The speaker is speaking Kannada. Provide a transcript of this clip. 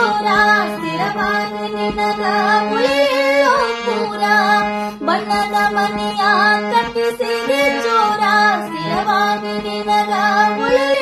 ಜೋರ ಸ್ಥಿರವಾಗಿ ನಿನಗ ಉಳಿಯೋ ಪೂರ ಬಣ್ಣದ ಮನೆಯ ಕಟ್ಟಿಸಿದೆ ಜೋರ ಸ್ಥಿರವಾಗಿ ನಿನಗ ಉಳಿಯೋ